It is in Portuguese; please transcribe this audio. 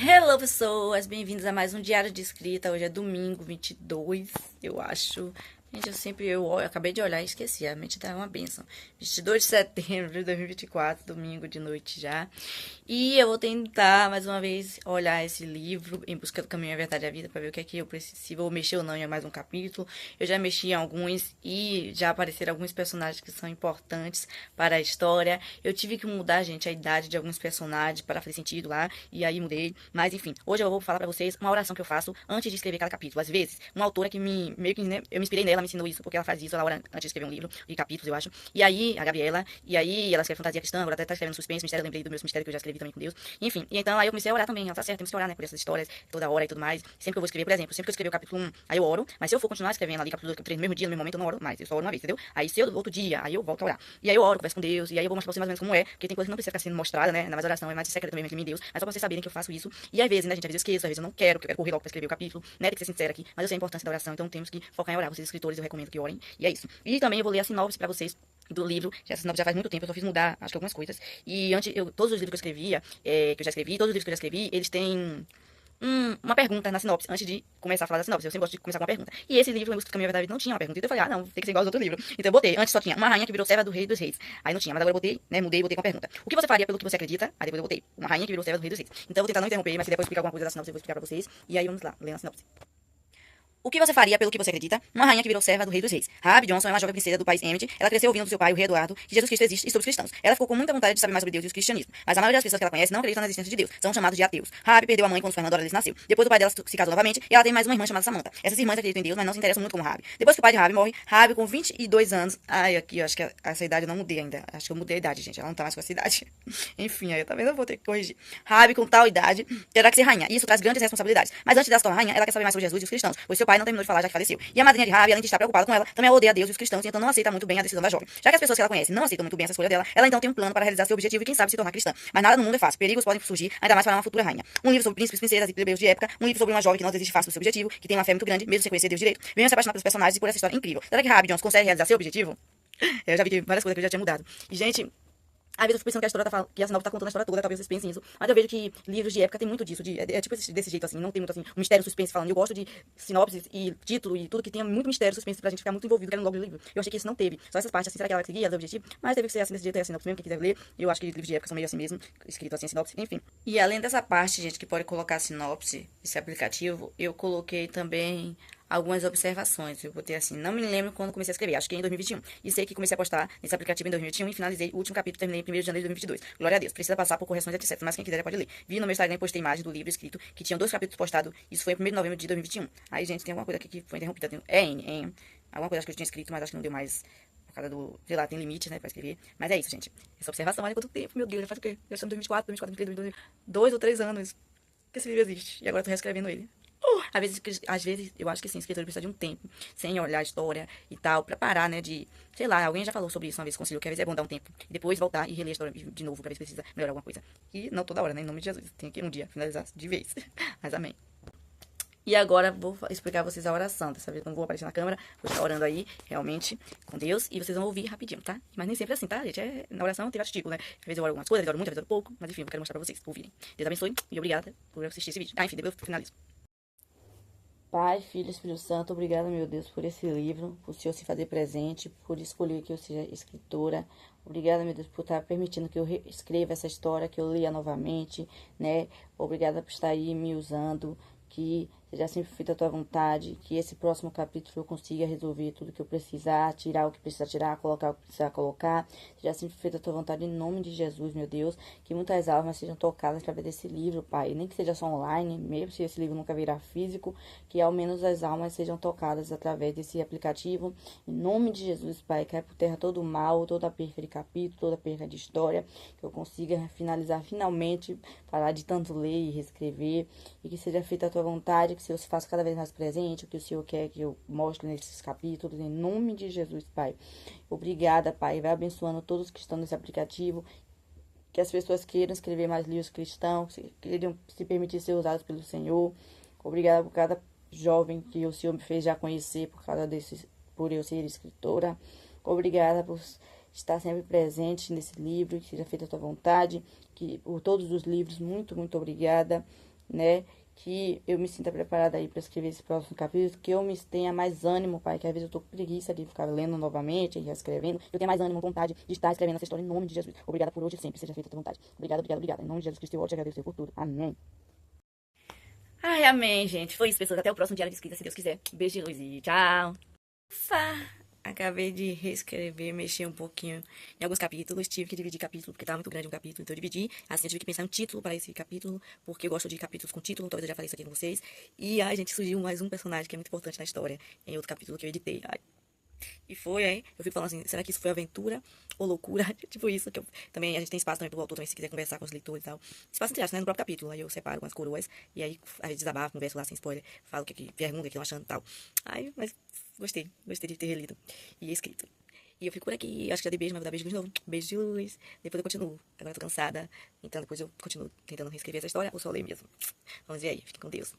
Hello, pessoas! Bem-vindos a mais um Diário de Escrita. Hoje é domingo 22, eu acho. Gente, eu acabei de olhar e esqueci. A mente tá uma bênção. 22 de setembro de 2024, domingo de noite já. E eu vou tentar, mais uma vez, olhar esse livro Em Busca do Caminho, a Verdade e a Vida, pra ver o que é que eu preciso, se vou mexer ou não em mais um capítulo. Eu já mexi em alguns e já apareceram alguns personagens que são importantes para a história. Eu tive que mudar, gente, a idade de alguns personagens para fazer sentido lá, e aí mudei. Mas enfim, hoje eu vou falar pra vocês uma oração que eu faço antes de escrever cada capítulo. Às vezes, uma autora que meio que, né, eu me inspirei nela, ela me ensinou isso, porque ela faz isso, ela ora antes de escrever um livro, de capítulos, eu acho. E aí, a Gabriela, e aí ela escreve fantasia cristã, agora até tá escrevendo suspense, mistério, eu lembrei do meu mistério que eu já escrevi também com Deus. Enfim, e então aí eu comecei a orar também, ela tá certa, temos que orar, né, por essas histórias, toda hora e tudo mais. Sempre que eu vou escrever, por exemplo, sempre que eu escrever o capítulo 1, aí eu oro, mas se eu for continuar escrevendo ali capítulo 2, capítulo 3 no mesmo dia, no mesmo momento, eu não oro mais, eu só oro uma vez, entendeu? Aí se eu outro dia, aí eu volto a orar. E aí eu oro, converso com Deus, e aí eu vou mostrar pra vocês mais ou menos como é, porque tem coisa que não precisa ficar sendo mostrada, né, na mais oração, é mais secreto mesmo entre mim e Deus, mas só pra vocês saberem que eu faço isso. E às vezes, né, gente, às vezes eu esqueço, às vezes eu não quero, porque eu quero correr logo pra escrever o capítulo, né, tem que ser sincera aqui, mas eu sei a importância da oração, então temos que focar em orar. Vocês escritores, eu recomendo que orem, e é isso. E também eu vou ler a sinopse pra vocês do livro, essa sinopse já faz muito tempo, eu só fiz mudar, acho que algumas coisas. E antes, todos os livros que eu escrevia, que eu já escrevi, todos os livros que eu já escrevi, eles têm uma pergunta na sinopse, antes de começar a falar da sinopse. Eu sempre gosto de começar com uma pergunta. E esse livro, Em Busca do Caminho, a Verdade, não tinha uma pergunta. Então eu falei, não, tem que ser igual aos outros livros. Então eu botei, antes só tinha uma rainha que virou serva do rei dos reis. Aí não tinha, mas agora eu botei, né, mudei e botei com a pergunta. O que você faria pelo que você acredita? Aí depois eu botei, uma rainha que virou serva do rei dos reis. Então eu vou tentar não interromper, mas se depois explicar alguma coisa da sinopse, eu vou explicar pra vocês. E aí vamos lá, lendo a sinopse. O que você faria pelo que você acredita? Uma rainha que virou serva do rei dos reis. Raabe Johnson é uma jovem princesa do país Emmet. Ela cresceu ouvindo do seu pai, o rei Eduardo, que Jesus Cristo existe e sobre os cristãos. Ela ficou com muita vontade de saber mais sobre Deus e o cristianismo. Mas a maioria das pessoas que ela conhece não acreditam na existência de Deus. São chamados de ateus. Raabe perdeu a mãe quando Fernando Doralice nasceu. Depois o pai dela se casou novamente e ela tem mais uma irmã chamada Samantha. Essas irmãs acreditam em Deus, mas não se interessam muito como Raabe. Depois que o pai de Raabe morre, Raabe com 22 anos... Ai, aqui, eu acho que essa idade eu não mudei ainda. Acho que eu mudei a idade, gente. Ela não tá mais com essa idade. Enfim, aí eu também não vou ter que corrigir. Raabe com tal idade terá que ser rainha. E isso traz grandes responsabilidades. Mas antes dela se tornar rainha, ela quer saber mais sobre Jesus e os cristãos, pois seu pai não terminou de falar já que faleceu. E a madrinha de Raabe, além de estar preocupada com ela, também odeia Deus e os cristãos, e então não aceita muito bem a decisão da jovem. Já que as pessoas que ela conhece não aceitam muito bem essa escolha dela, ela então tem um plano para realizar seu objetivo e quem sabe se tornar cristã. Mas nada no mundo é fácil. Perigos podem surgir, ainda mais para uma futura rainha. Um livro sobre príncipes, princesas e plebeios de época, um livro sobre uma jovem que não desiste fácil do seu objetivo, que tem uma fé muito grande, mesmo sem conhecer Deus direito. Venham se apaixonar pelos personagens e por essa história incrível. Será que Raabe Jones consegue realizar seu objetivo? Eu já vi que várias coisas que eu já tinha mudado. E, gente, às vezes eu fico pensando que a história que a sinopse tá contando a história toda, talvez vocês pensem isso. Mas eu vejo que livros de época tem muito disso. É tipo desse jeito, assim. Não tem muito, assim, um mistério suspense falando. Eu gosto de sinopses e título e tudo que tenha muito mistério suspense pra gente ficar muito envolvido querendo logo o livro. Eu achei que isso não teve. Só essas partes, assim, será que ela seguia o objetivo? Mas teve que ser assim desse jeito, é a sinopse mesmo, quem quiser ler. Eu acho que livros de época são meio assim mesmo, escrito assim, a sinopse, enfim. E além dessa parte, gente, que pode colocar a sinopse, esse aplicativo, eu coloquei também algumas observações. Eu botei assim, não me lembro quando comecei a escrever, acho que em 2021. E sei que comecei a postar nesse aplicativo em 2021 e finalizei o último capítulo, terminei em 1º de janeiro de 2022. Glória a Deus, precisa passar por correções, etc. Mas quem quiser pode ler. Vi no meu Instagram e postei imagem do livro escrito, que tinham 2 capítulos postados, isso foi em 1º de novembro de 2021. Aí, gente, tem alguma coisa aqui que foi interrompida, tem alguma coisa acho que eu tinha escrito, mas acho que não deu mais, por causa do, sei lá, tem limite, né, pra escrever. Mas é isso, gente. Essa observação, olha quanto tempo, meu Deus, já faz o quê? Já estamos em 2024, 2023, 2024, 2 ou 3 anos que esse livro existe. E agora eu tô reescrevendo ele. Às vezes, eu acho que sim, o escritor precisa de um tempo, sem olhar a história e tal, pra parar, né, de, sei lá, alguém já falou sobre isso uma vez, conciliou, que às vezes é bom dar um tempo, e depois voltar e reler a história de novo, pra ver se precisa melhorar alguma coisa. E não toda hora, né, em nome de Jesus, tem que um dia finalizar de vez. Mas amém. E agora vou explicar a vocês a oração. Dessa vez não vou aparecer na câmera, vou estar orando aí, realmente, com Deus, e vocês vão ouvir rapidinho, tá? Mas nem sempre é assim, tá, gente? Na oração tem vários tipos, né? Às vezes eu oro algumas coisas, às vezes eu oro muito, às vezes eu oro pouco, mas enfim, eu quero mostrar pra vocês ouvirem. Deus abençoe e obrigada por assistir esse vídeo. Ah, enfim, depois eu finalizo. Pai, Filho e Espírito Santo, obrigada, meu Deus, por esse livro, por o Senhor se fazer presente, por escolher que eu seja escritora. Obrigada, meu Deus, por estar permitindo que eu escreva essa história, que eu leia novamente, né? Obrigada por estar aí me usando, que seja sempre feita a tua vontade, que esse próximo capítulo eu consiga resolver tudo que eu precisar, tirar o que precisar tirar, colocar o que precisar colocar. Seja sempre feita a tua vontade em nome de Jesus, meu Deus. Que muitas almas sejam tocadas através desse livro, Pai. Nem que seja só online, mesmo se esse livro nunca virar físico, que ao menos as almas sejam tocadas através desse aplicativo. Em nome de Jesus, Pai, cai por terra todo o mal, toda a perca de capítulo, toda a perca de história, que eu consiga finalizar finalmente, parar de tanto ler e reescrever, e que seja feita a tua vontade, que o Senhor se faça cada vez mais presente, o que o Senhor quer que eu mostre nesses capítulos, em nome de Jesus, Pai. Obrigada, Pai. Vai abençoando todos que estão nesse aplicativo, que as pessoas queiram escrever mais livros cristãos, queiram se permitir ser usados pelo Senhor. Obrigada por cada jovem que o Senhor me fez já conhecer por eu ser escritora. Obrigada por estar sempre presente nesse livro, que seja feita a tua vontade, que por todos os livros, muito, muito obrigada. né? Que eu me sinta preparada aí pra escrever esse próximo capítulo, que eu me tenha mais ânimo, pai, que às vezes eu tô com preguiça de ficar lendo novamente e reescrevendo. Eu tenho mais ânimo, vontade de estar escrevendo essa história em nome de Jesus. Obrigada por hoje e sempre, seja feita a tua vontade. Obrigada, obrigada, obrigada. Em nome de Jesus Cristo, eu te agradeço por tudo. Amém. Ai, amém, gente. Foi isso, pessoas. Até o próximo diário de escrita, se Deus quiser. Beijo de luz e tchau. Ufa! Acabei de reescrever, mexer um pouquinho em alguns capítulos. Tive que dividir capítulo, porque estava muito grande um capítulo, então eu dividi. Assim, eu tive que pensar um título para esse capítulo, porque eu gosto de capítulos com título, talvez eu já falei isso aqui com vocês. E ai, gente, surgiu mais um personagem que é muito importante na história, em outro capítulo que eu editei. Ai. E foi, hein? Eu fico falando assim, será que isso foi aventura ou loucura? Tipo isso, que eu... Também a gente tem espaço também pro autor também, se quiser conversar com os leitores e tal. Espaço entre aspas, né? No próprio capítulo. Aí eu separo com as coroas. E aí a gente desabafa, conversa lá sem spoiler. Falo o que pergunta, o que estão achando e tal. Aí, mas gostei de ter relido e escrito. E eu fico por aqui. Acho que já dei beijo, mas vou dar beijo de novo. Beijo de luz. Depois eu continuo. Agora eu tô cansada. Então depois eu continuo tentando reescrever essa história ou só ler mesmo. Vamos ver aí. Fique com Deus.